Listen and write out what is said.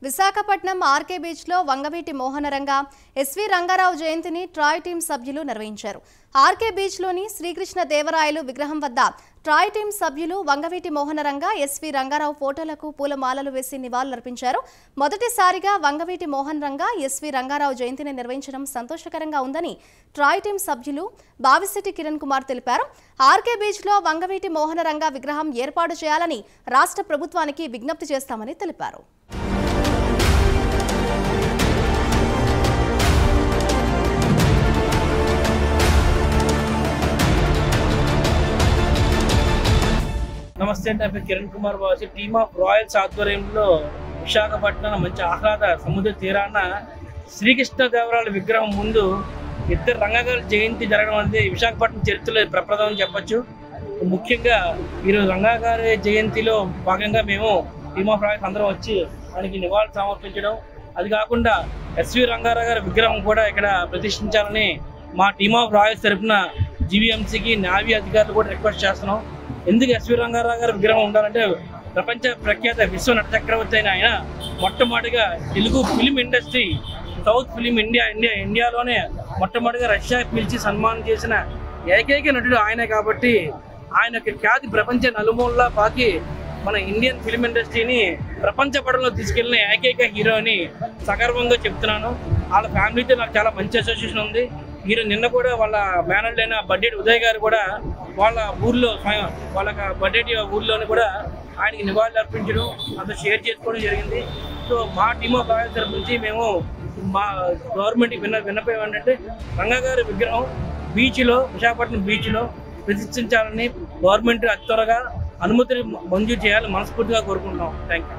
Visakhapatnam RK బీచ్లో Vangaveeti Mohanaranga SV Rangarao జయంతిని Troy team సభ్యులు నిర్వహించారు. ఆర్కే బీచ్లోని శ్రీకృష్ణ దేవరాయలు విగ్రహం వద్ద ట్రాయ్ టీం సభ్యులు వంగవీటి మోహనరంగ ఎస్వి రంగారావు ఫోటోలకు పూలమాలలు వేసి నివాళులర్పించారు. మొదటిసారిగా వంగవీటి మోహనరంగ ఎస్వి రంగారావు జయంతిని నిర్వహించడం సంతోషకరంగా ఉందని ట్రాయ్ టీం సభ్యులు బావిశెట్టి కిరణ్ కుమార్ తెలిపారు. ఆర్కే బీచ్లో వంగవీటి మోహనరంగ విగ్రహం ఏర్పాటు చేయాలని రాష్ట్ర ప్రభుత్వానికి విజ్ఞప్తి చేస్తామని తెలిపారు. నమస్తే అండి. నా పేరు కిరణ్ కుమార్ బాబు. టీమ్ ఆఫ్ రాయల్స్ ఆధ్వర్యంలో విశాఖపట్నం మంచి ఆహ్లాద సముద్ర తీరాన శ్రీకృష్ణదేవరాయల విగ్రహం ముందు ఇద్దరు రంగగారి జయంతి జరగడం అనేది విశాఖపట్నం చరిత్రలో ప్రప్రదం అని చెప్పచ్చు. ముఖ్యంగా ఈరోజు రంగగారి జయంతిలో భాగంగా మేము టీమ్ ఆఫ్ రాయల్స్ అందరం వచ్చి ఆయనకి నివాళులు సమర్పించడం, అది కాకుండా ఎస్వి రంగారావు గారి విగ్రహం కూడా ఇక్కడ ప్రతిష్ఠించాలని మా టీమ్ ఆఫ్ రాయల్స్ తరఫున జీవీఎంసీకి నావీ అధికారులు కూడా రిక్వెస్ట్ చేస్తున్నాం. ఎందుకు ఎస్వి రంగారావు గారి విగ్రహం ఉండాలంటే ప్రపంచ ప్రఖ్యాత విశ్వ నట చక్రవర్తి అయిన ఆయన మొట్టమొదటిగా Telugu film industry south film ఇండియాలోనే మొట్టమొదటిగా రష్యా పిలిచి సన్మానం చేసిన ఏకైక నటుడు ఆయనే. కాబట్టి ఆయన ఖ్యాతి ప్రపంచ నలుమూలలా పాకి మన ఇండియన్ ఫిలిం ఇండస్ట్రీని ప్రపంచ పటంలో తీసుకెళ్లిన ఏకైక హీరో అని సగర్వంగా చెప్తున్నాను. వాళ్ళ ఫ్యామిలీతో నాకు చాలా మంచి అసోసియేషన్ ఉంది. మీరు నిన్న కూడా వాళ్ళ మేనల్డ్ అయిన బడ్డేటి ఉదయ్ గారు కూడా వాళ్ళ ఊర్లో వాళ్ళ బడ్డేటి ఊర్లోని కూడా ఆయనకి నివాళులు అర్పించడం, అంతా షేర్ చేసుకోవడం జరిగింది. సో మా టీమ్ ఆఫ్ రాయల్స్ తరఫు నుంచి మేము మా గవర్నమెంట్కి విన్నపం ఏంటంటే రంగగారి విగ్రహం బీచ్లో విశాఖపట్నం బీచ్లో ప్రతిష్ఠించాలని గవర్నమెంట్ అతి త్వరగా అనుమతిని మంజూరు చేయాలని మనస్ఫూర్తిగా కోరుకుంటున్నాం. Thank you.